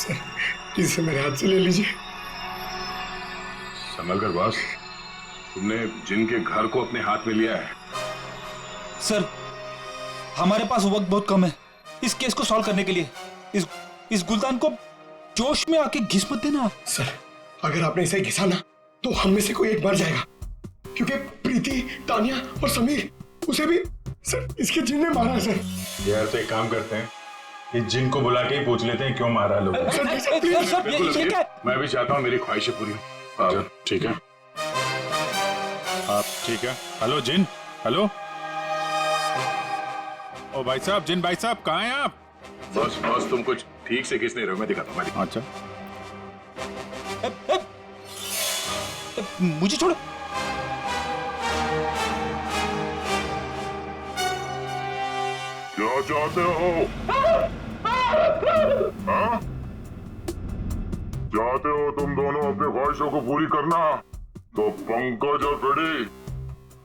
Sir इसे मेरे हाथ से ले लीजिए। संभल कर बॉस, तुमने जिन के घर को अपने हाथ में लिया है। सर हमारे पास वक्त बहुत कम है इस केस को सॉल्व करने के लिए। इस गुलदान को जोश में आके घिस मत देना। सर अगर आपने इसे घिसा ना तो हम में से कोई एक मर जाएगा, क्योंकि प्रीति, तानिया और समीर उसे भी सर इसके जिन ने मारा है। सर यार तो एक काम करते हैं, इस जिन को बुला के ही पूछ लेते हैं क्यों मारा लोग। ये क्या? मैं भी चाहता हूँ मेरी ख्वाहिशें पूरी हो। ठीक है आप ठीक है। हेलो जिन, हेलो। ओ भाई साहब, जिन भाई साहब कहाँ हैं आप? बॉस तुम कुछ ठीक से किस नहीं रहे हो, मैं दिखाता हूँ। अच्छा मुझे छोड़ो। क्या चाहते हो? हाँ? चाहते हो तुम दोनों अपनी ख्वाहिशों को पूरी करना? तो पंकज और फ्रेडी,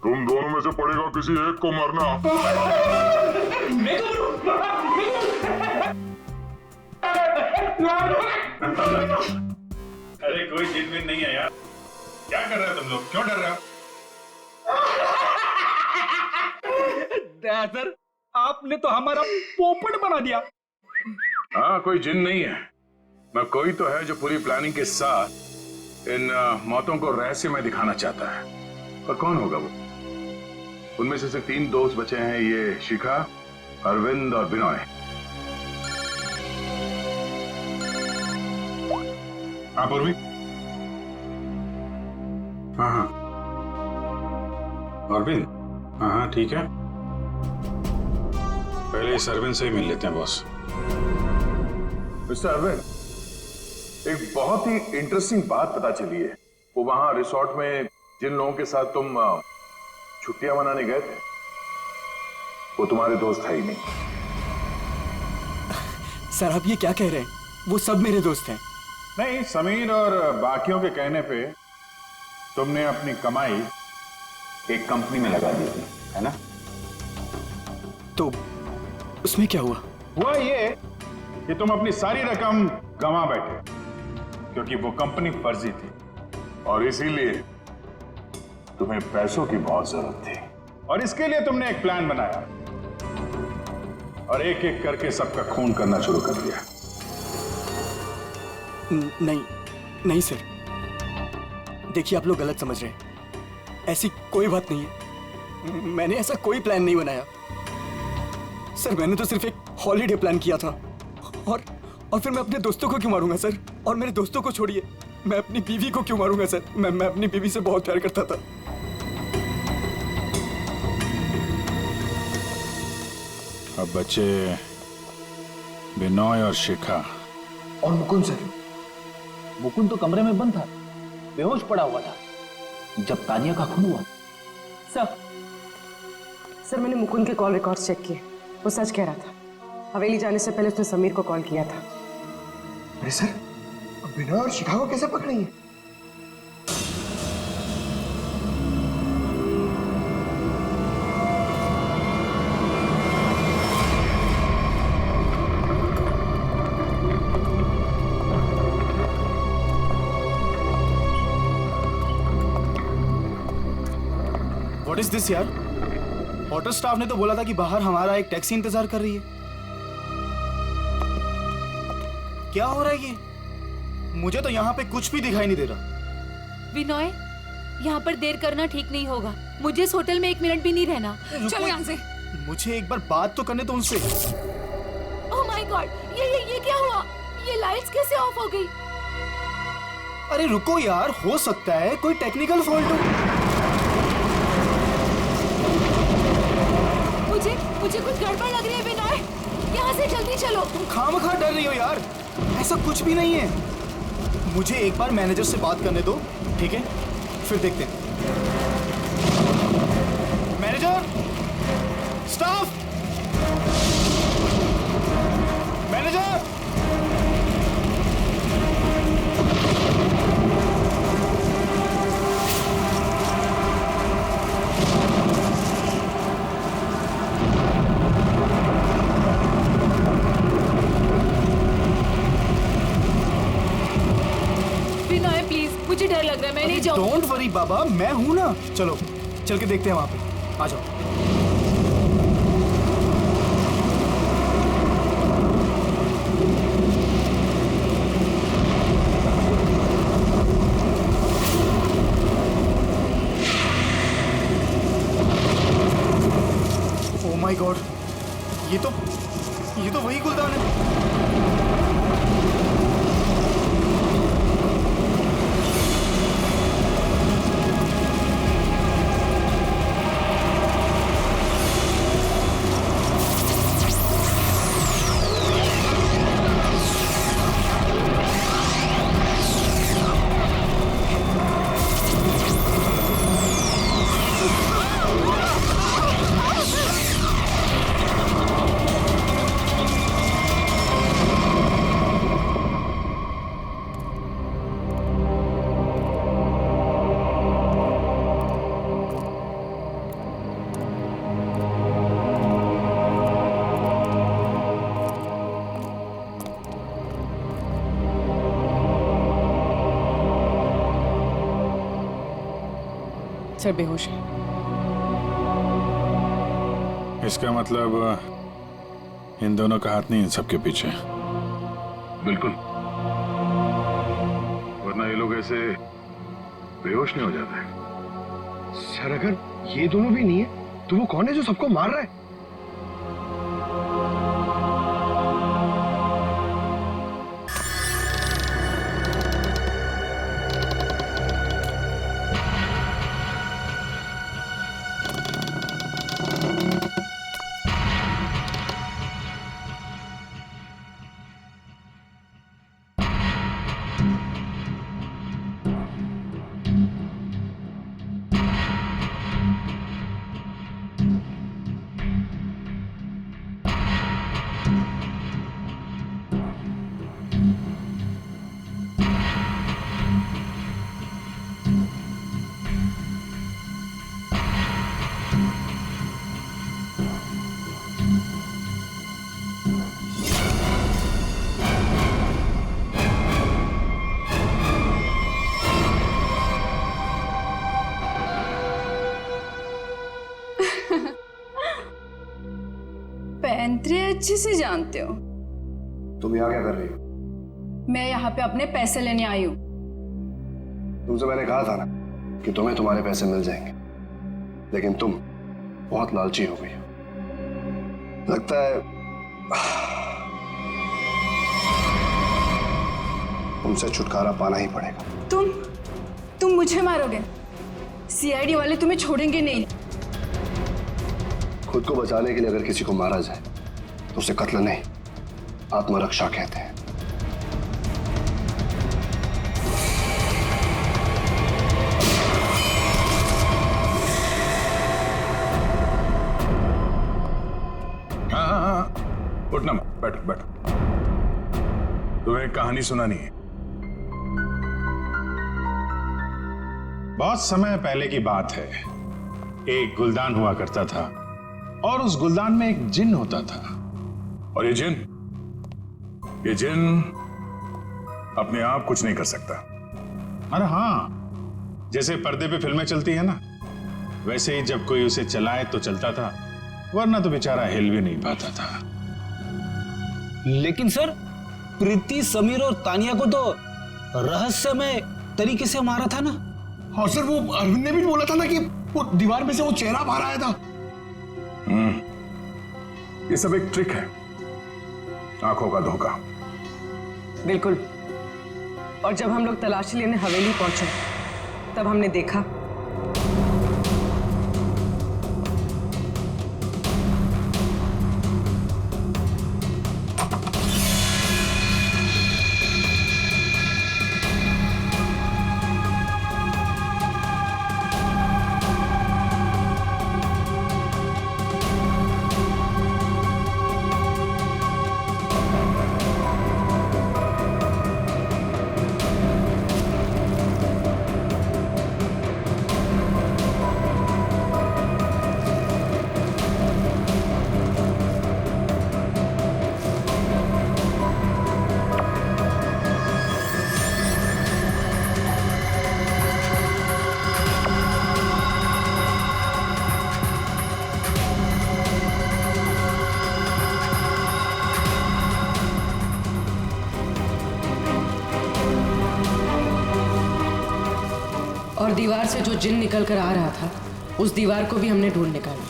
तुम दोनों में से पड़ेगा किसी एक को मरना। अरे कोई जिन विन नहीं है यार, क्या कर रहे हो तुम लोग, क्यों डर रहे हो? सर आपने तो हमारा पोपट बना दिया। हाँ कोई जिन नहीं है, मैं कोई तो है जो पूरी प्लानिंग के साथ इन मौतों को रहस्य में दिखाना चाहता है। पर कौन होगा वो? उनमें से सिर्फ 3 दोस्त बचे हैं, ये शिखा, अरविंद और बिनॉय। हाँ पूर्वी। हाँ अरविंद, हाँ ठीक है। पहले इस अरविंद से ही मिल लेते हैं बॉस। मिस्टर अरविंद, एक बहुत ही इंटरेस्टिंग बात पता चली है। वो वहां रिसोर्ट में जिन लोगों के साथ तुम छुट्टियां मनाने गए थे, वो तुम्हारे दोस्त है ही नहीं। सर आप ये क्या कह रहे हैं? वो सब मेरे दोस्त हैं। नहीं, समीर और बाकियों के कहने पे तुमने अपनी कमाई एक कंपनी में लगा दी थी, है ना? तो उसमें क्या हुआ? हुआ ये कि तुम अपनी सारी रकम गंवा बैठे, क्योंकि वो कंपनी फर्जी थी और इसीलिए तुम्हें पैसों की बहुत जरूरत थी। और इसके लिए तुमने एक प्लान बनाया और एक एक करके सबका खून करना शुरू कर दिया। नहीं सर, देखिए आप लोग गलत समझ रहे हैं। ऐसी कोई बात नहीं है, मैंने ऐसा कोई प्लान नहीं बनाया। सर मैंने तो सिर्फ एक हॉलीडे प्लान किया था और फिर मैं अपने दोस्तों को क्यों मारूंगा सर? और मेरे दोस्तों को छोड़िए, मैं अपनी बीवी को क्यों मारूंगा सर? मैं अपनी बीवी से बहुत प्यार करता था। अब बचे बिनॉय और शिखा। और मुकुंद सर। मुकुंद तो कमरे में बंद था, बेहोश पड़ा हुआ था जब तानिया का खून हुआ। सर मैंने मुकुंद के कॉल रिकॉर्ड्स चेक किए, वो सच कह रहा था। हवेली जाने से पहले उसने समीर को कॉल किया था। अरे सर, अब बिनॉय और शिखा को कैसे पकड़ेंगे? व्हाट इज दिस यार? होटल स्टाफ ने तो बोला था कि बाहर हमारा एक टैक्सी इंतजार कर रही है। क्या हो रहा है ये? मुझे तो यहाँ पे कुछ भी दिखाई नहीं दे रहा। विनोय, यहाँ पर देर करना ठीक नहीं होगा। मुझे इस होटल में 1 मिनट भी नहीं रहना। चलो यहाँ से। मुझे एक बार बात तो करने दो उनसे। ओह माय गॉड, ये क्या हुआ? ये लाइट्स कैसे ऑफ हो गई? अरे रुको यार, हो सकता है कोई टेक्निकल फॉल्ट हो। मुझे कुछ गड़बड़ लग रही है विनोय, यहाँ से जल्दी चलो। तुम खामखा डर रही हो यार, ऐसा कुछ भी नहीं है। मुझे एक बार मैनेजर से बात करने दो, ठीक है? फिर देखते हैं। Manager, staff, manager. मुझे डर लग रहा है, मैं नहीं जाऊँ। डोंट वरी बाबा, मैं हूं ना। चलो चल के देखते हैं वहां पे, आ जाओ। ओह माय गॉड, ये तो वही गुलदान है। सर बेहोश है। इसका मतलब इन दोनों का हाथ नहीं इन सबके पीछे। बिल्कुल, वरना ये लोग ऐसे बेहोश नहीं हो जाते। सर अगर ये दोनों भी नहीं है तो वो कौन है जो सबको मार रहा है? पैंतरे अच्छे से जानते हो। तुम यहाँ क्या कर रही हो? मैं यहाँ पे अपने पैसे लेने आई हूँ। तुमसे मैंने कहा था ना कि तुम्हें तुम्हारे पैसे मिल जाएंगे, लेकिन तुम बहुत लालची हो गई हो। लगता है तुमसे छुटकारा पाना ही पड़ेगा। तुम मुझे मारोगे? सीआईडी वाले तुम्हें छोड़ेंगे नहीं। खुद को बचाने के लिए अगर किसी को मारा जाए तो उसे कत्ल नहीं, आत्मरक्षा कहते हैं। हाँ, उठना मत, बैठो बैठो। तुम्हें एक कहानी सुनानी है। बहुत समय पहले की बात है। एक गुलदान हुआ करता था और उस गुलदान में एक जिन होता था। और ये जिन अपने आप कुछ नहीं कर सकता। अरे हाँ, जैसे पर्दे पे फिल्में चलती है ना, वैसे ही जब कोई उसे चलाए तो चलता था, वरना तो बेचारा हिल भी नहीं पाता था। लेकिन सर, प्रीति, समीर और तानिया को तो रहस्यमय तरीके से मारा था ना। और सर वो अरविंद ने भी बोला था ना कि वो दीवार में से वो चेहरा बाहर आया था। ये सब एक ट्रिक है, आंखों का धोखा। बिल्कुल। और जब हम लोग तलाशी लेने हवेली पहुंचे तब हमने देखा और दीवार से जो जिन निकल कर आ रहा था उस दीवार को भी हमने ढूंढ निकाला।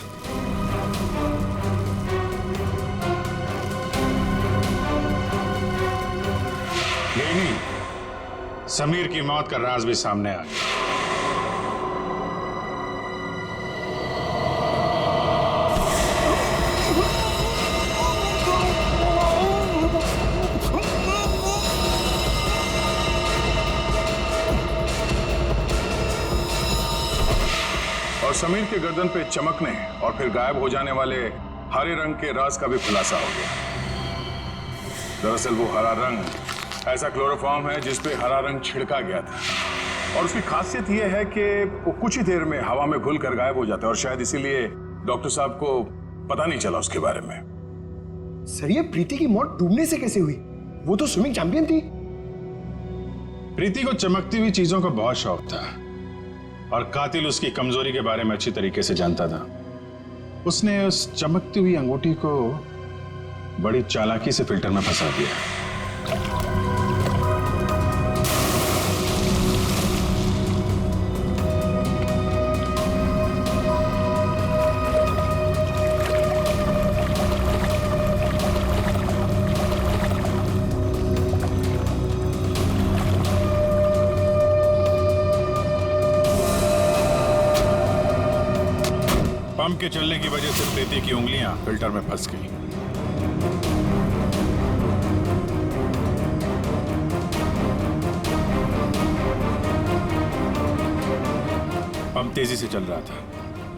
नहीं, समीर की मौत का राज भी सामने आ गया। और समीर के गर्दन पे चमकने और फिर गायब हो जाने वाले हरे रंग के राज का भी खुलासा हो गया। दरअसल वो हरा रंग ऐसा क्लोरोफॉर्म है जिस पे हरा रंग छिड़का गया था और उसकी खासियत यह है कि वो कुछ ही देर में हवा में घुल कर गायब हो जाता है और शायद इसीलिए डॉक्टर साहब को पता नहीं चला उसके बारे में। सर ये प्रीति की मौत डूबने से कैसे हुई? वो तो स्विमिंग चैंपियन थी। प्रीति को चमकती हुई चीजों का बहुत शौक था और कातिल उसकी कमजोरी के बारे में अच्छी तरीके से जानता था। उसने उस चमकती हुई अंगूठी को बड़ी चालाकी से फिल्टर में फंसा दिया। पंप के चलने की वजह से प्रीति की उंगलियां फिल्टर में फंस गई। पंप तेजी से चल रहा था,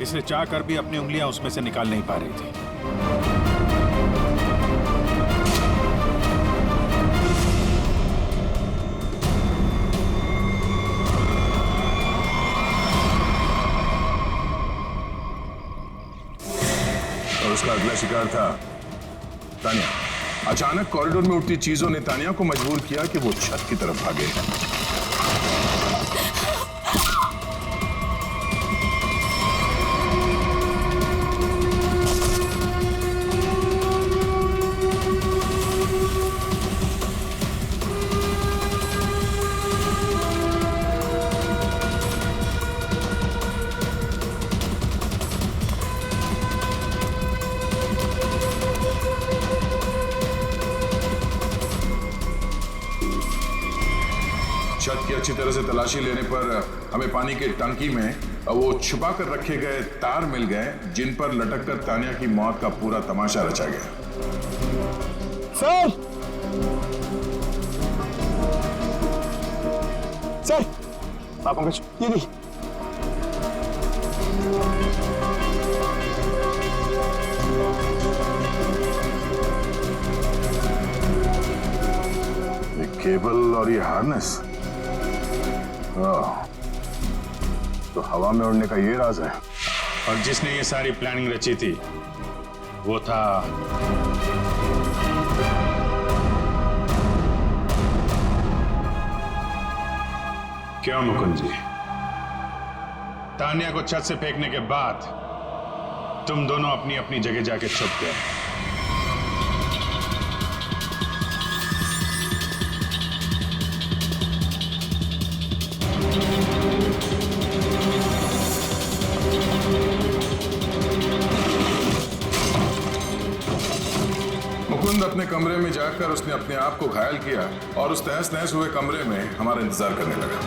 इसलिए चाहकर भी अपनी उंगलियां उसमें से निकाल नहीं पा रही थी। और उसका अगला शिकार था तानिया। अचानक कॉरिडोर में उठती चीजों ने तानिया को मजबूर किया कि वो छत की तरफ भागे। छत की अच्छी तरह से तलाशी लेने पर हमें पानी के टंकी में वो छुपा कर रखे गए तार मिल गए जिन पर लटक कर तानिया की मौत का पूरा तमाशा रचा गया। सर सर आप पंकज ये नहीं। ये केबल और ये हार्नेस, तो हवा में उड़ने का ये राज है। और जिसने ये सारी प्लानिंग रची थी वो था क्यों मुकुंद जी? तानिया को छत से फेंकने के बाद तुम दोनों अपनी अपनी जगह जाके छुप गए। मुकुंद अपने कमरे में जाकर उसने अपने आप को घायल किया और उस तहस नहस हुए कमरे में हमारा इंतजार करने लगा।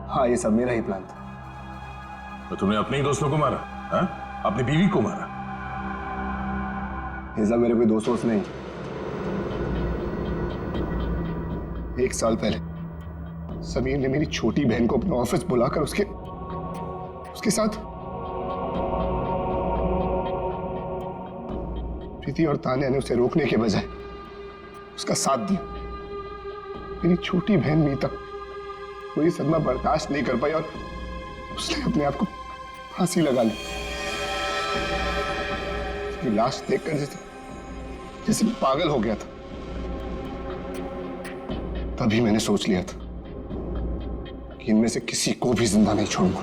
हाँ ये सब मेरा ही प्लान था। तो तुमने अपने ही दोस्तों को मारा? हा? अपनी बीवी को मारा? ये सब मेरे कोई दोस्त नहीं। 1 साल पहले समीर ने मेरी छोटी बहन को अपने ऑफिस बुलाकर उसके साथ प्रीति और तानिया ने उसे रोकने के बजाय उसका साथ दिया। मेरी छोटी बहन मीता कोई सदमा बर्दाश्त नहीं कर पाई और उसने अपने आप को फांसी लगा ली। उसकी लाश देखकर जैसे पागल हो गया था। तभी मैंने सोच लिया था कि इनमें से किसी को भी जिंदा नहीं छोड़ूंगा।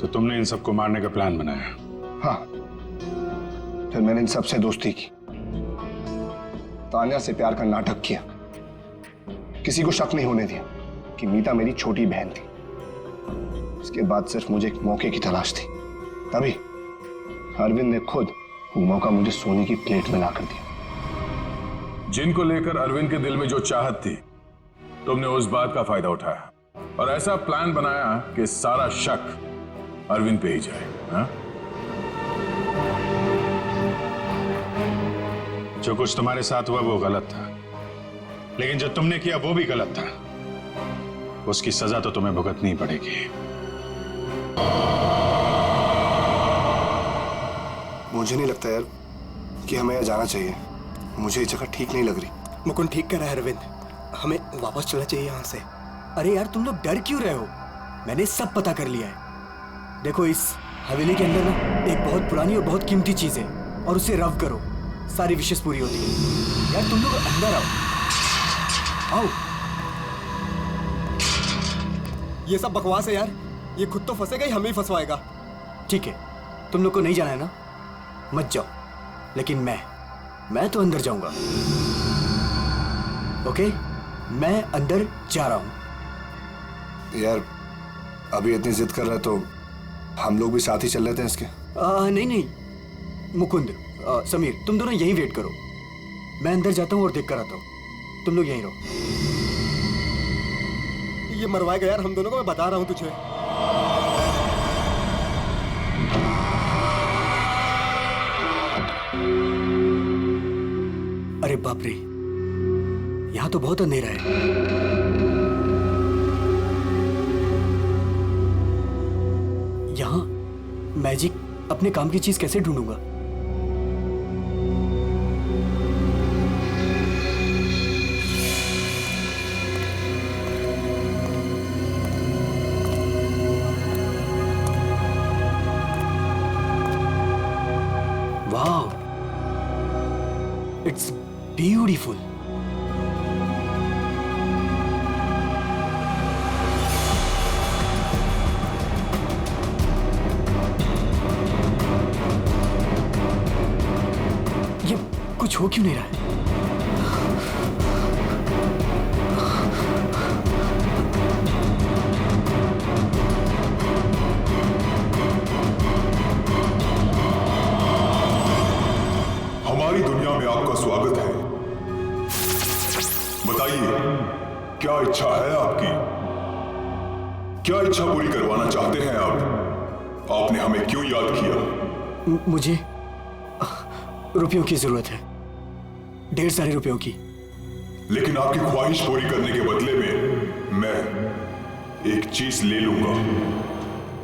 तो तुमने इन सबको मारने का प्लान बनाया? हाँ, फिर मैंने इन सबसे दोस्ती की, तान्या से प्यार का नाटक किया, किसी को शक नहीं होने दिया कि मीता मेरी छोटी बहन थी। उसके बाद सिर्फ मुझे एक मौके की तलाश थी, तभी अरविंद ने खुद वो मौका मुझे सोने की प्लेट में ला कर दिया। जिनको लेकर अरविंद के दिल में जो चाहत थी, तुमने उस बात का फायदा उठाया और ऐसा प्लान बनाया कि सारा शक अरविंद पे ही जाए। हाँ? जो कुछ तुम्हारे साथ हुआ वो गलत था, लेकिन जो तुमने किया वो भी गलत था। उसकी सजा तो तुम्हें भुगतनी पड़ेगी। मुझे नहीं लगता यार कि हमें यहाँ जाना चाहिए। मुझे ये जगह ठीक नहीं लग रही। मुकुंद ठीक कर रहा है अरविंद, हमें वापस चलना चाहिए यहाँ से। अरे यार तुम लोग डर क्यों रहे हो? मैंने सब पता कर लिया है। देखो इस हवेली के अंदर ना एक बहुत पुरानी और बहुत कीमती चीज है, और उसे रव करो, सारी विशेष पूरी होती है। यार तुम लोग अंदर आओ, आओ। ये सब बकवास है यार, ये खुद तो फंसेगा ही हमें ही फंसवाएगा। ठीक है, तुम लोग को नहीं जाना है ना, मत जाओ, लेकिन मैं तो अंदर जाऊंगा। ओके, मैं अंदर जा रहा हूं। यार अभी इतनी जिद कर रहा है तो हम लोग भी साथ ही चल लेते हैं इसके। नहीं नहीं मुकुंद, समीर, तुम दोनों यहीं वेट करो। मैं अंदर जाता हूं और देख कर आता हूं। तुम लोग यहीं रहो। ये मरवाएगा यार हम दोनों को, मैं बता रहा हूं तुझे। अरे बाप रे, यहां तो बहुत अंधेरा है। यहां मैजिक अपने काम की चीज कैसे ढूंढूंगा? वाह, इट्स ब्यूटीफुल। ये कुछ हो क्यों नहीं रहा है? हमारी दुनिया में आपका स्वागत है। बताइए, क्या इच्छा है आपकी? क्या इच्छा पूरी करवाना चाहते हैं आप? आपने हमें क्यों याद किया? मुझे रुपयों की जरूरत है, ढेर सारे रुपयों की। लेकिन आपकी ख्वाहिश पूरी करने के बदले में मैं एक चीज ले लूंगा।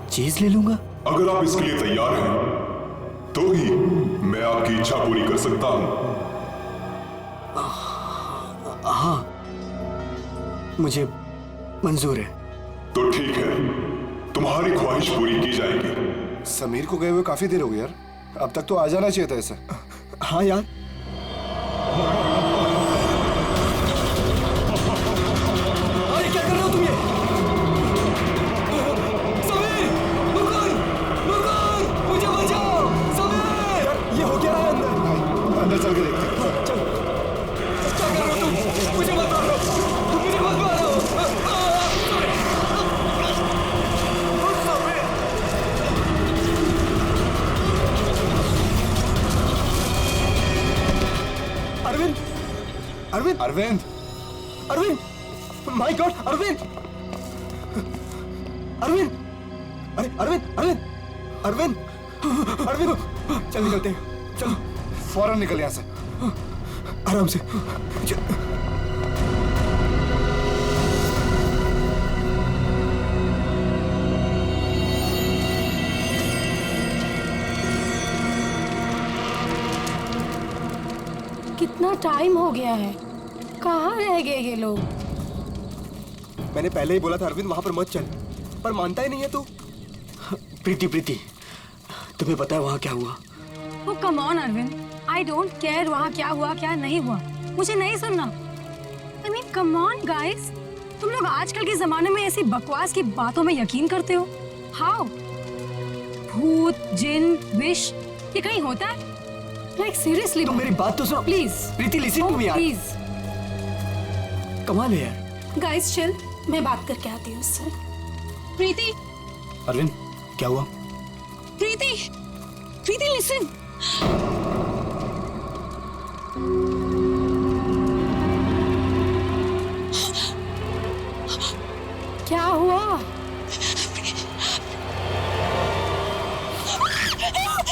चीज ले लूंगा? अगर आप इसके लिए तैयार हैं तो ही मैं आपकी इच्छा पूरी कर सकता हूं। हाँ, मुझे मंजूर है। तो ठीक है, तुम्हारी ख्वाहिश पूरी की जाएगी। समीर को गए हुए काफी देर हो गई यार, अब तक तो आ जाना चाहिए था ऐसे। हाँ यार, अरे क्या कर रहे हो तुम ये? समीर, मुकुंद, मुकुंद, मुझे बचाओ, समीर! यार ये हो क्या रहा है अंदर? अंदर चल के देखते हैं। चल, क्या कर रहे हो तुम? मुझे मत मारो, मुझे मत मारो। अरविंद, अरविंद, अरविंद, अरविंद, माय गॉड, अरविंद, अरविंद, अरे अरविंद, अरविंद, अरविंद, अरविंद, चल निकलते हैं, चलो फौरन निकल यहाँ से। आराम से। कितना टाइम हो गया है, कहाँ रह गए ये लोग? मैंने पहले ही बोला था अरविंद वहां पर मत चल, पर मानता ही नहीं है तू। प्रीति, प्रीति, तुम्हें पता है वहां क्या हुआ? वो come on Arvind, I don't care वहाँ क्या हुआ क्या नहीं हुआ, मुझे नहीं सुनना। I mean come on guys, तुम लोग आजकल के जमाने में ऐसी बकवास की बातों में यकीन करते हो? हाउ? भूत, जिन, विश, ये कहीं होता है? लाइक सीरियसली तुम मेरी बात तो सुनो please Preeti, listen to me यार। प्लीज कमाल है यार। गाइस चिल, मैं बात करके आती हूँ उससे। प्रीति, अरविंद क्या हुआ? प्रीति, प्रीति लिसन। क्या हुआ?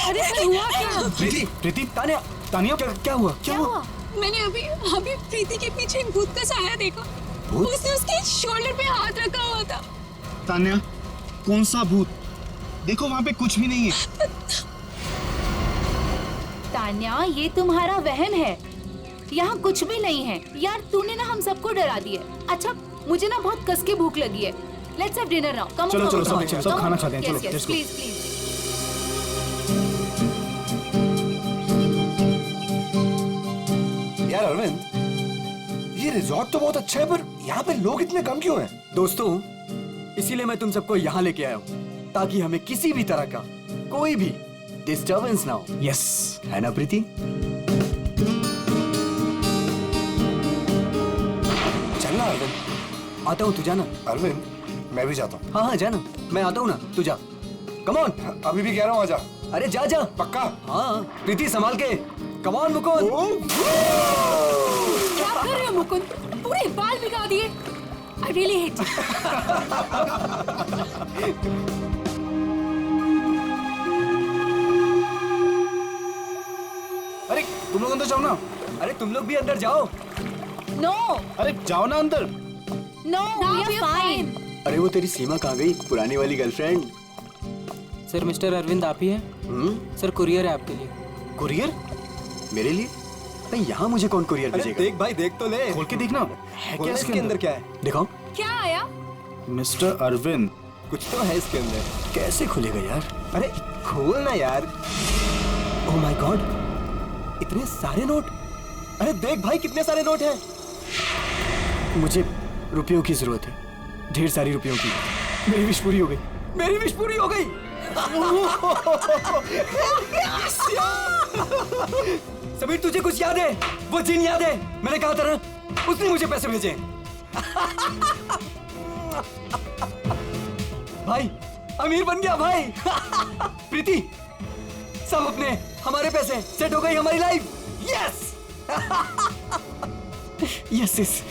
अरे हुआ क्या? प्रीति, प्रीति, तानिया, तानिया क्या हुआ? क्या हुआ? मैंने अभी अभी प्रीति के पीछे एक भूत का साया देखा। उसने उसके शोल्डर पे हाथ रखा हुआ था। तान्या, कौन सा भूत? देखो वहां पे कुछ भी नहीं है। तान्या, ये तुम्हारा वहम है, यहाँ कुछ भी नहीं है। यार तूने ना हम सबको डरा दिया। अच्छा, मुझे ना बहुत कस के भूख लगी है। Let's have dinner now. Come चलो चलो सब खाना खाते हैं। चलो प्लीज प्लीज। यार अरविंद, ये रिजॉर्ट तो बहुत अच्छा है, पर यहाँ पे लोग इतने कम क्यों हैं? दोस्तों, इसीलिए मैं तुम सबको यहाँ लेके आया हूँ, ताकि हमें किसी भी तरह का कोई भी डिस्टर्बेंस ना हो। यस, है ना प्रीति? चलना अरविंद। आता हूँ, तू जाना। अरविंद, मैं भी जाता हूँ। हाँ हाँ जाना, मैं आता हूँ ना, तू जा। Come on. अभी भी कह रहा हूँ आजा। अरे जा जा। पक्का? हाँ, प्रीति संभाल के। Come on Mukund. क्या कर रहे हो मुकुंद? पूरे बाल भिगा दिए। I really hate it. अरे तुम लोग अंदर जाओ ना। अरे तुम लोग भी अंदर जाओ। नो अरे जाओ ना अंदर। No, we are fine. अरे वो तेरी सीमा कहाँ गई, पुरानी वाली गर्लफ्रेंड? सर, मिस्टर अरविंद आप ही हैं? सर, कुरियर है आपके लिए। कुरियर? मेरे लिए? नहीं, यहाँ मुझे कौन कुरियर भेजेगा? देख भाई, देख तो ले। खोल के देखना है क्या इसके अंदर? क्या है? दिखाओ। क्या आया? मिस्टर अरविंद। कुछ तो है इसके अंदर। कैसे खुलेगा यार? अरे खोल ना यार। ओह माय गॉड, इतने सारे नोट। अरे देख भाई, कितने सारे नोट हैं। मुझे रुपयों की जरूरत है, ढेर सारी रुपयों की। मेरी विश पूरी हो गई। मेरी विश पूरी हो गई। समीर, तुझे कुछ याद है? वो जिन याद है? मैंने कहा था ना, उसने मुझे पैसे भेजे। भाई, अमीर बन गया भाई। प्रीति, सब अपने, हमारे पैसे, सेट हो गई हमारी लाइफ। Yes yes yes.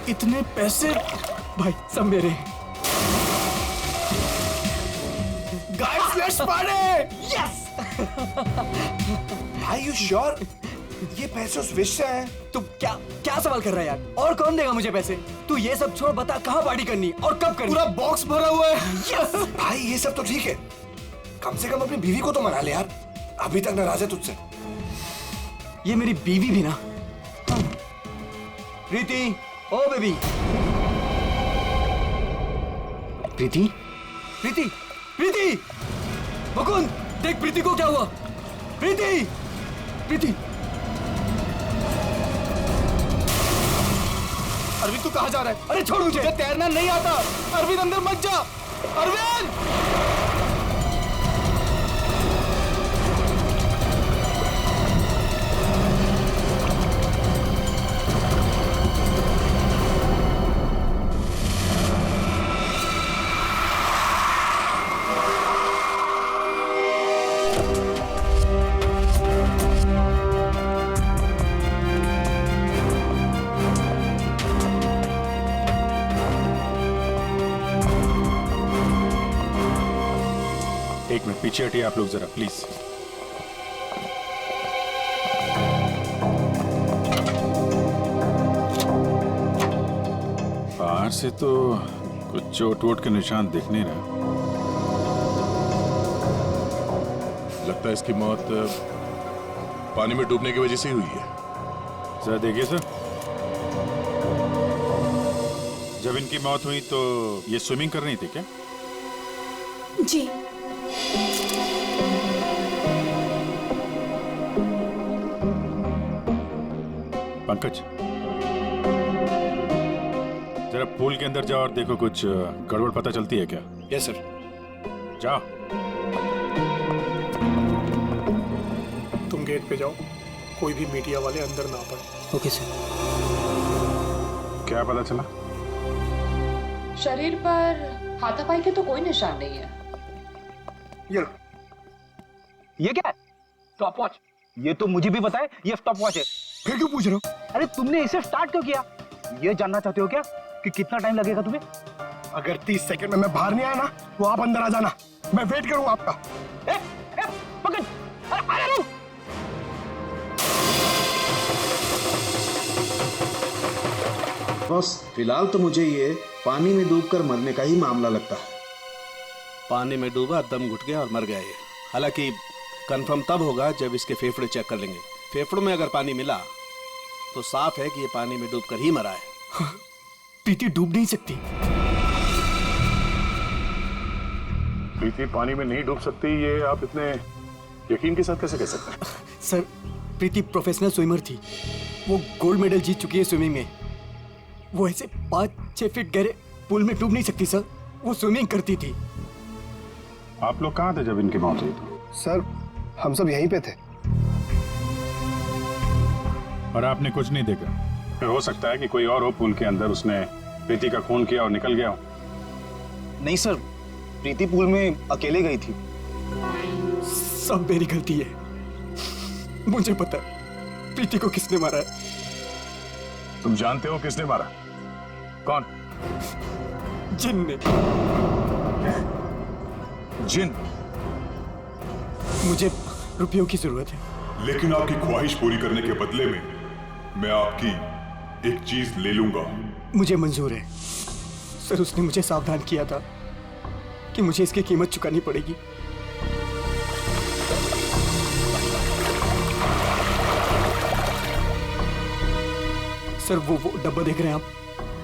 इतने पैसे भाई, सब मेरे। Guys, let's party! Yes. Are you sure? ये पैसे उस विश से हैं? तू क्या क्या सवाल कर रहा है यार? और कौन देगा मुझे पैसे? तू ये सब छोड़, बता कहाँ पार्टी करनी और कब करनी? पूरा बॉक्स भरा हुआ है। यस। भाई ये सब तो ठीक है, कम से कम अपनी बीवी को तो मना ले यार। अभी तक नाराज है तुझसे। ये मेरी बीवी भी ना। प्रीति, ओ बेबी। प्रीति, प्रीति, प्रीति। मुकुंद, देख प्रीति को क्या हुआ। प्रीति, प्रीति। अरविंद तू कहाँ जा रहा है? अरे छोड़ मुझे। तैरना नहीं आता। अरविंद अंदर मत जा। अरविंद! एक मिनट पीछे हटिए आप लोग जरा प्लीज। बाहर से तो कुछ चोट वोट के निशान दिख नहीं रहा। लगता है इसकी मौत पानी में डूबने की वजह से ही हुई है। जरा देखिए सर, जब इनकी मौत हुई तो ये स्विमिंग कर रही थी क्या? जी। पंकज, जरा पूल के अंदर जाओ और देखो कुछ गड़बड़ पता चलती है क्या? Yes sir. जाओ। तुम गेट पे जाओ, कोई भी मीडिया वाले अंदर ना पड़े। Okay sir. क्या पता चला? शरीर पर हाथापाई के तो कोई निशान नहीं है। ये क्या है? Stop watch. ये तो मुझे भी पता है ये स्टॉप वॉच है। फिर क्यों पूछ रहे हो? अरे तुमने इसे स्टार्ट क्यों किया? ये जानना चाहते हो क्या कि कितना टाइम लगेगा तुम्हें? अगर 30 सेकंड में मैं बाहर नहीं आया ना तो आप अंदर आ जाना, मैं वेट करूंगा आपका। पकड़! अरे रुक! बस फिलहाल तो मुझे ये पानी में डूबकर मरने का ही मामला लगता है। पानी में डूबा, दम घुट गया और मर गया ये। हालांकि कंफर्म तब होगा जब इसके फेफड़े चेक कर लेंगे। फेफड़ों में अगर पानी मिला तो साफ है कि ये पानी में डूबकर ही मरा है। प्रीति डूब नहीं सकती। प्रीति पानी में नहीं डूब सकती, ये आप इतने यकीन के साथ कैसे कह सकते हैं? सर, प्रीति प्रोफेशनल स्विमर थी। वो गोल्ड मेडल जीत चुकी है स्विमिंग में। वो ऐसे 5-6 फीट गहरे पूल में डूब नहीं सकती सर। वो स्विमिंग करती थी। आप लोग कहाँ थे जब इनकी मौत हुई? सर, हम सब यहीं पे थे। और आपने कुछ नहीं देखा? फिर हो सकता है कि कोई और हो पूल के अंदर, उसने प्रीति का खून किया और निकल गया हो। नहीं सर, प्रीति पूल में अकेले गई थी। सब मेरी गलती है। मुझे पता है प्रीति को किसने मारा है। तुम जानते हो किसने मारा? कौन? जिन ने। जिन? मुझे रुपयों की जरूरत है। लेकिन आपकी ख्वाहिश पूरी करने के बदले में मैं आपकी एक चीज ले लूंगा। मुझे मंजूर है सर। उसने मुझे सावधान किया था कि मुझे इसकी कीमत चुकानी पड़ेगी। सर, वो डब्बा देख रहे हैं आप?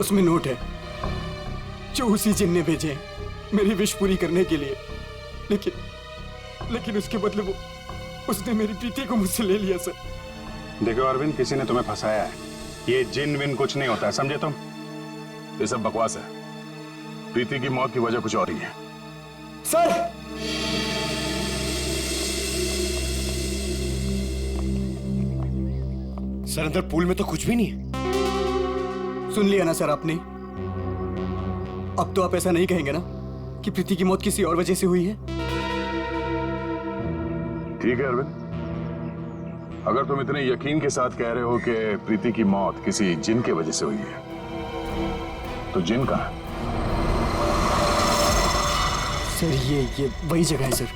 उसमें नोट है जो उसी जिन ने भेजे हैं मेरी विश पूरी करने के लिए। लेकिन उसके बदले उसने मेरी प्रीति को मुझसे ले लिया सर। देखो अरविंद, किसी ने तुम्हें फंसाया है। ये जिन विन कुछ नहीं होता है, समझे तुम? ये सब बकवास है। प्रीति की मौत की वजह कुछ और ही है। सर, सर अंदर पूल में तो कुछ भी नहीं है। सुन लिया ना सर आपने? अब तो आप ऐसा नहीं कहेंगे ना कि प्रीति की मौत किसी और वजह से हुई है? ठीक है अरविंद, अगर तुम इतने यकीन के साथ कह रहे हो कि प्रीति की मौत किसी जिन के वजह से हुई है, तो जिन कहाँ है? सर, ये वही जगह है सर।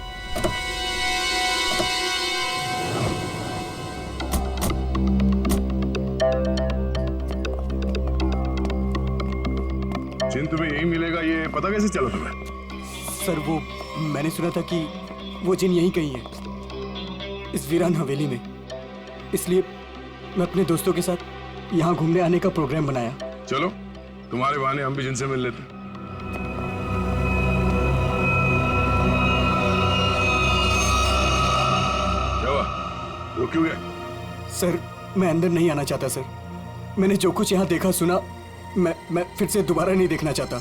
जिन तुम्हें यही मिलेगा ये पता कैसे चला तुम्हें? सर, वो मैंने सुना था कि वो जिन यहीं कहीं है, इस वीरान हवेली में। इसलिए मैं अपने दोस्तों के साथ यहाँ घूमने आने का प्रोग्राम बनाया। चलो, तुम्हारे बहाने हम भी जिनसे मिल लेते। क्या हुआ? रुक क्यों गए? सर, मैं अंदर नहीं आना चाहता सर। मैंने जो कुछ यहाँ देखा सुना, मैं फिर से दोबारा नहीं देखना चाहता।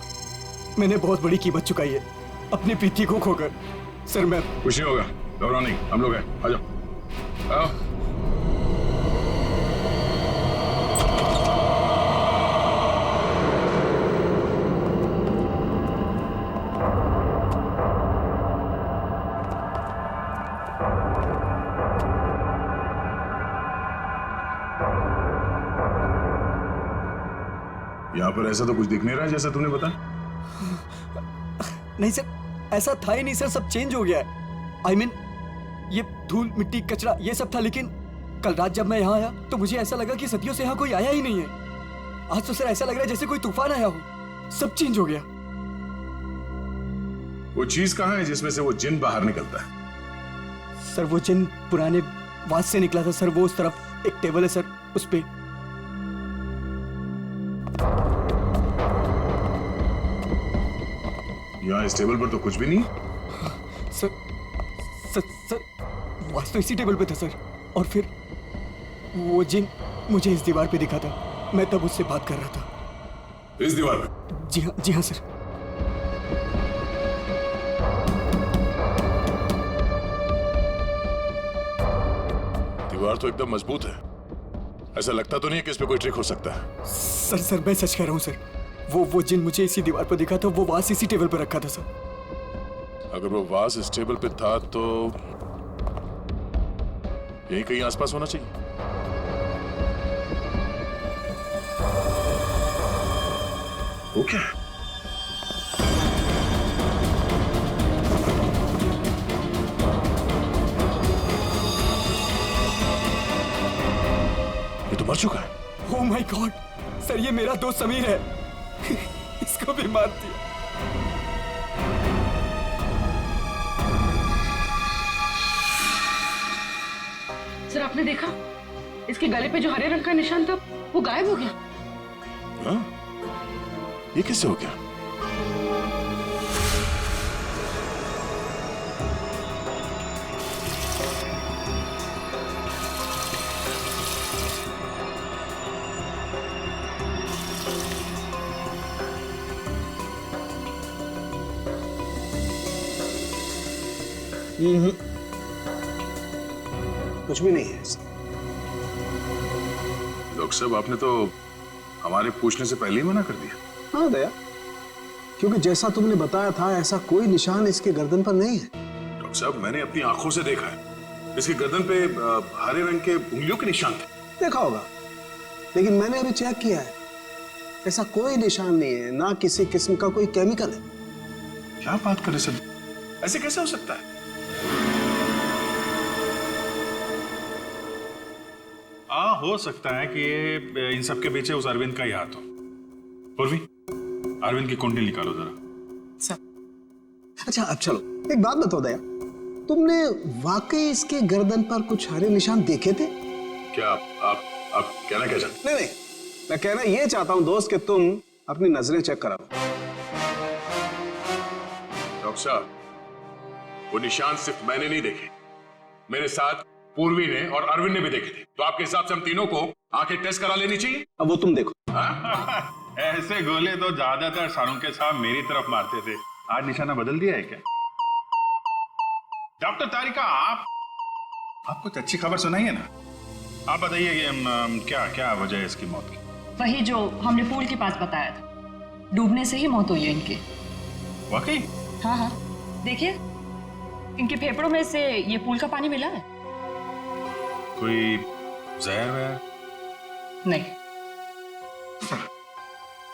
मैंने बहुत बड़ी कीमत चुकाई है अपनी प्रीति को खोकर। सर, मैं कुछ नहीं होगा, घबराओ नहीं, हम लोग हैं। आ जाओ, आओ। यहाँ पर ऐसा तो कुछ दिख नहीं रहा जैसा तुमने बताया। नहीं सर, ऐसा था ही नहीं सर। सब चेंज हो गया है। I mean, ये धूल मिट्टी कचरा ये सब था, लेकिन कल रात जब मैं यहाँ आया तो मुझे ऐसा लगा कि सदियों से यहाँ कोई आया ही नहीं है। आज तो सर ऐसा लग रहा है जैसे कोई तूफान आया हो। सब चेंज हो गया। वो चीज कहाँ है जिसमें से वो जिन बाहर निकलता है? सर, वो जिन पुराने वास से निकला था सर। वो उस तरफ एक टेबल है सर, उस पे। यहाँ इस टेबल पर तो कुछ भी नहीं। सर, वास तो इसी टेबल पे था सर। और फिर वो जिन मुझे इस दीवार पे दिखा था। मैं तब उससे बात कर रहा था। इस दीवार पे? जी हाँ सर। औजार तो एकदम मजबूत है, ऐसा लगता तो नहीं है कि इस पे कोई ट्रिक हो सकता है। सर मैं सच कह रहा हूँ सर, वो जिन मुझे इसी दीवार पर दिखा था वो वाज इसी टेबल पर रखा था सर। अगर वो वाज इस टेबल पे था तो यही कहीं आसपास होना चाहिए। वो क्या है? ये तो मर चुका है। ओह माय गॉड सर, ये मेरा दोस्त समीर है। इसको भी मार दिया। सर आपने देखा इसके गले पे जो हरे रंग का निशान था वो गायब हो गया। हाँ? ये कैसे हो गया? कुछ भी नहीं है ऐसा। डॉक्टर साहब आपने तो हमारे पूछने से पहले ही मना कर दिया। हाँ दया, क्योंकि जैसा तुमने बताया था ऐसा कोई निशान इसके गर्दन पर नहीं है। डॉक्टर साहब मैंने अपनी आंखों से देखा है, इसकी गर्दन पे हरे रंग के उंगलियों के निशान थे। देखा होगा, लेकिन मैंने अभी चेक किया है, ऐसा कोई निशान नहीं है, ना किसी किस्म का कोई केमिकल है। क्या बात कर रहे सर, ऐसे कैसे हो सकता है? हो सकता है कि ये इन सब के पीछे उस अरविंद का ही हाथ हो। पूर्वी, अरविंद की कुंडली निकालो जरा। अच्छा अब चलो, एक बात बताओ दया, तुमने वाकई इसके गर्दन पर कुछ हरे निशान देखे थे? क्या आप कहना क्या चाहते? नहीं, मैं कहना ये चाहता हूं दोस्त कि तुम अपनी नजरें चेक करा लो। डॉक्टर साहब, वो निशान सिर्फ मैंने नहीं देखे, मेरे साथ पूर्वी ने और अरविंद ने भी देखे थे। तो आपके हिसाब से हम तीनों को आंखें टेस्ट करा लेनी चाहिए। अब वो तुम देखो। ऐसे गोले तो ज्यादातर सारुंके साहब मेरी तरफ मारते थे, आज निशाना बदल दिया है क्या? डॉक्टर तारिका, आप कुछ अच्छी खबर सुनाइए ना। आप बताइए कि क्या वजह है इसकी मौत की? वही जो हमने पूल के पास बताया था, डूबने से ही मौत हुई है इनकी। वाकई? हाँ, देखिए इनके फेफड़ों में से ये पूल का पानी मिला है। कोई जहर वहर? नहीं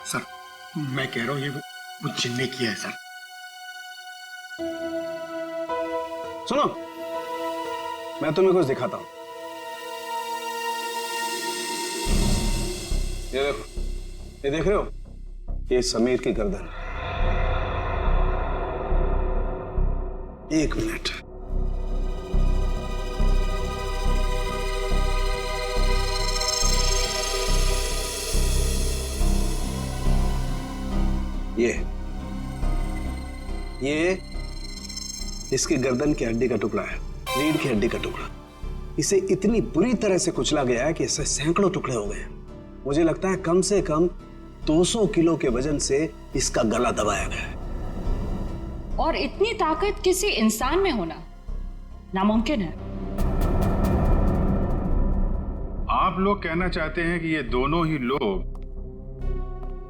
सर मैं कह रहा हूँ ये वो जिन ने किया है सर। सुनो, मैं तुम्हें कुछ दिखाता हूं। ये देखो, ये देख रहे हो, ये समीर की गर्दन। एक मिनट, ये इसकी गर्दन की हड्डी का टुकड़ा है, रीढ़ की हड्डी का टुकड़ा। इसे इतनी बुरी तरह से कुचला गया है कि इससे सैकड़ों टुकड़े हो गए। मुझे लगता है कम से कम 200 किलो के वजन से इसका गला दबाया गया है। और इतनी ताकत किसी इंसान में होना नामुमकिन है। आप लोग कहना चाहते हैं कि ये दोनों ही लोग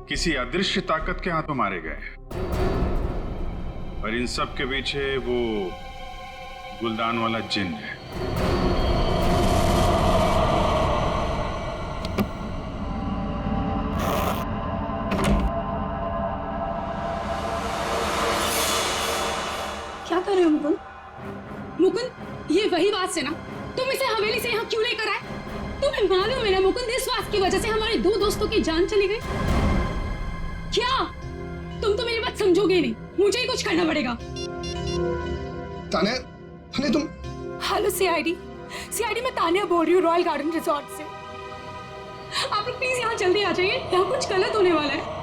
किसी अदृश्य ताकत के हाथों मारे गए, और इन सब के पीछे वो गुलदान वाला जिन है। क्या कर रहे हो मुकुंद? मुकुंद, ये वही बात से ना तुम इसे हवेली से यहाँ क्यों लेकर आए? तुम्हें मालूम है ना मुकुंद, इस बात की वजह से हमारे 2 दोस्तों की जान चली गई। क्या तुम तो मेरी बात समझोगे नहीं, मुझे ही कुछ करना पड़ेगा। ताने तुम। हेलो सीआईडी मैं तानिया बोल रही हूँ, रॉयल गार्डन रिजॉर्ट से। आप लोग प्लीज यहाँ जल्दी आ जाइए, यहाँ कुछ गलत होने वाला है।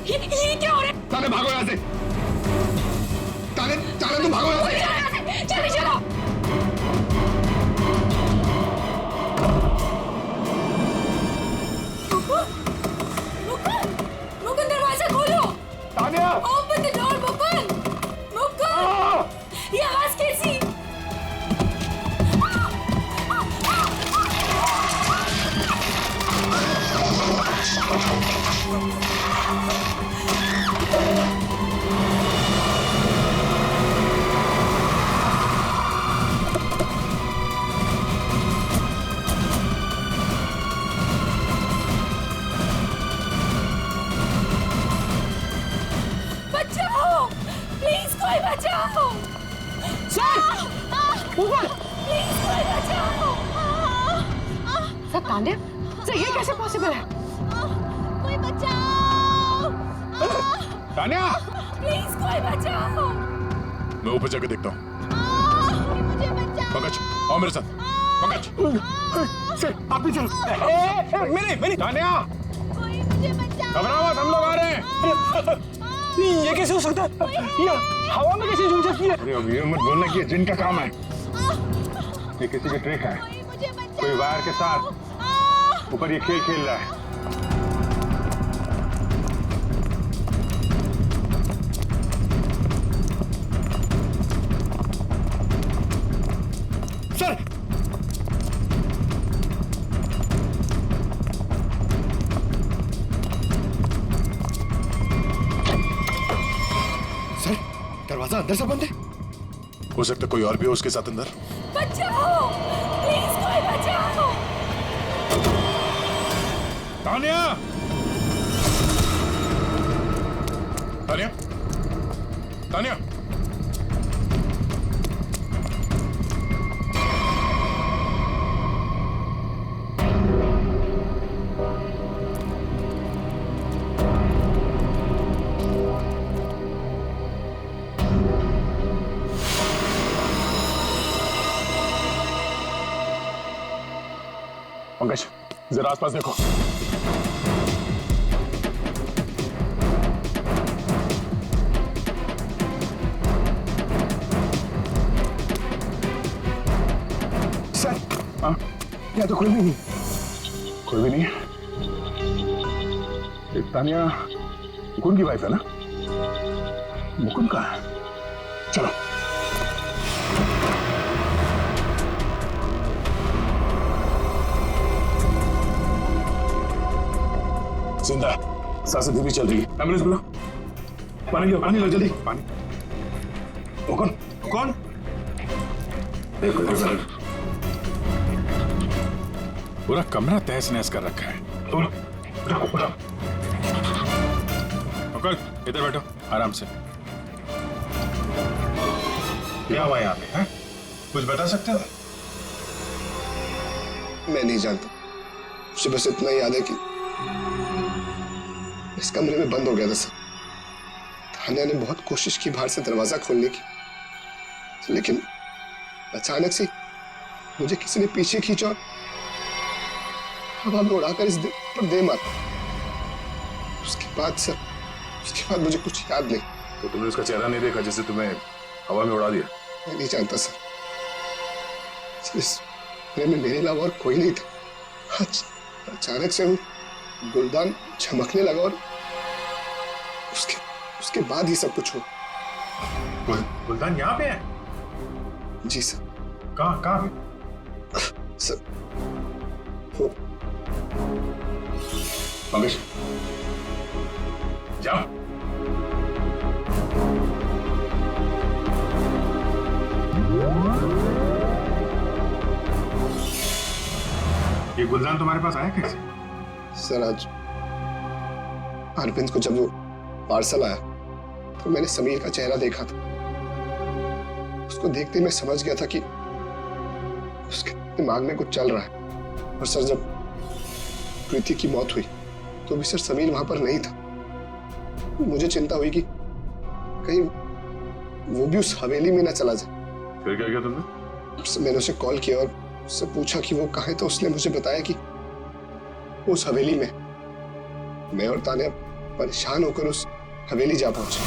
ये क्या हो रहा है? ताने भागो यहाँ से। ताने तुम भागो यहाँ से। जल्दी चलो। मुकुंद, दरवाजा खोलो। Tania, open the door. बचाओ। सर ऊपर प्लीज कोई बचाओ। सर तान्या, सर ये कैसे पॉसिबल है? कोई बचाओ। तान्या, प्लीज कोई बचाओ। मैं ऊपर जाकर देखता हूँ। मुझे बचाओ। पंकज, आओ मेरे साथ। पंकज, सर आप भी चलो। मेरे तान्या, कोई मुझे बचाओ। घबराओ मत, हम लोग आ रहे हैं। नहीं, ये कैसे हो सकता है? ये हवा में कैसे झूल सकती है? अरे अब ये मत बोलना कि ये जिन का काम है। ये किसी की ट्रिक है। कोई वायर के साथ ऊपर ये खेल खेल रहा है। सर सर दरवाजा अंदर से बंद है। हो सकता है कोई और भी हो उसके साथ अंदर। बचाओ, प्लीज कोई बचाओ। तान्या, तान्या, तान्या, पंकज जरा आसपास देखो। सर यहाँ तो कोई भी नहीं। कोई भी नहीं है। ये तान्या मुकुंद की वाइफ है ना? मुकुंद कहाँ है? चलो। जिंदा, सांसें धीमी चल रही है। एम्बुलेंस बुला। पानी लो, पानी लो जल्दी। पानी। कौन? कौन? पूरा कमरा तहस नहस कर रखा है। मुकुल, इधर बैठो आराम से। क्या हुआ यहाँ पे? कुछ बता सकते हो? मैं नहीं जानता, मुझे बस इतना याद है कि इस कमरे में बंद हो गया था सर। तान्या ने बहुत कोशिश की बाहर से दरवाजा खोलने की, लेकिन अचानक से मुझे किसी ने पीछे खींचा और हवा में उड़ाकर इस दिल पर दे मारा। उसके बाद मुझे कुछ याद नहीं। तो तुमने उसका चेहरा नहीं देखा जिसे तुम्हें हवा में उड़ा दिया? मैं नहीं जानता सर, इस कमरे में मेरे अलावा और कोई नहीं था। अचानक से गुलदान चमकने लगा और उसके बाद ही सब कुछ हुआ। गुलदान यहाँ पे है? जी सर। कहाँ सर पंकज जाओ। ये गुलदान तुम्हारे पास आया कैसे? सर आज अरविंद को जब वो पार्सल आया तो मैंने समीर का चेहरा देखा था। उसको देखते ही मैं समझ गया था कि उसके दिमाग में कुछ चल रहा है। और सर जब प्रीति की मौत हुई तो भी सर समीर वहां पर नहीं था। मुझे चिंता हुई कि कहीं वो भी उस हवेली में ना चला जाए। फिर क्या किया तुमने? मैंने उसे कॉल किया और उससे पूछा कि वो कहाँ है, तो उसने मुझे बताया कि वो उस हवेली में। मैं और तान्या परेशान होकर उस हवेली जा पहुंचे।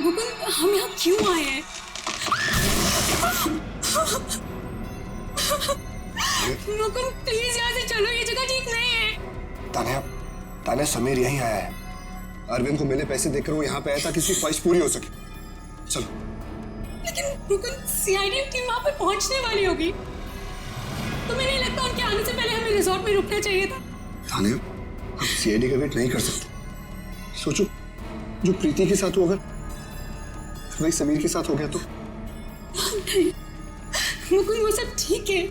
मुकुंद, हम यहाँ क्यों आए हैं? मुकुंद प्लीज यहाँ से चलो, ये जगह ठीक नहीं है। तान्या समीर यहीं आया है। अरविंद को मैंने पैसे देकर वो यहाँ पे आया ताकि उसकी ख्वाहिश पूरी हो सके। चलो। लेकिन मुकुंद सीआईडी टीम वहाँ पे पहुँचने वाली होगी। तुम्हें नहीं लगता उनके आने से पहले हमें रिजॉर्ट में रुकना चाहिए था? तान्या, हम सीआईडी का वेट नहीं कर सकते। सोचो जो प्रीति के साथ हुआ, अगर वही समीर के साथ हो गया तो? नहीं मुकुंद, वो सब ठीक है,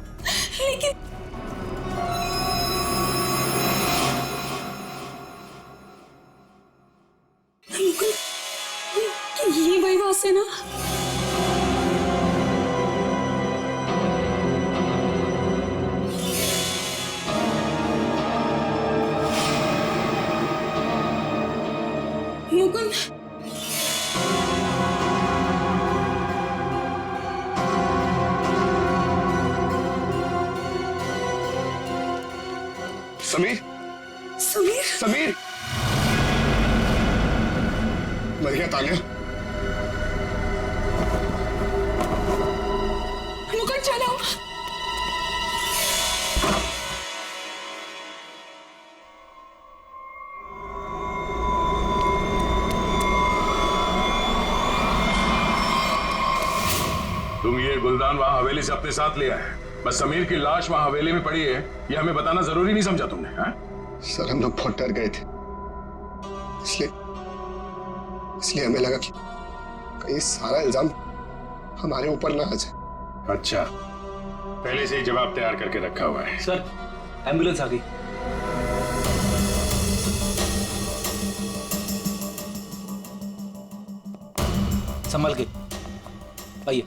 लेकिन मुकुंद, ये वही बात है ना? मुकुंद, समीर, समीर, समीर, मर गया तानिया। मुकुंद चलो। तुम ये गुलदान वहां हवेली से अपने साथ लिया है, बस समीर की लाश वहां हवेली में पड़ी है ये हमें बताना जरूरी नहीं समझा तुमने? हाँ? सर हम लोग बहुत डर गए थे, इसलिए हमें लगा कि कहीं सारा इल्जाम हमारे ऊपर ना आ जाए। अच्छा, पहले से ही जवाब तैयार करके रखा हुआ है। सर एम्बुलेंस आ गई। संभल के आइए।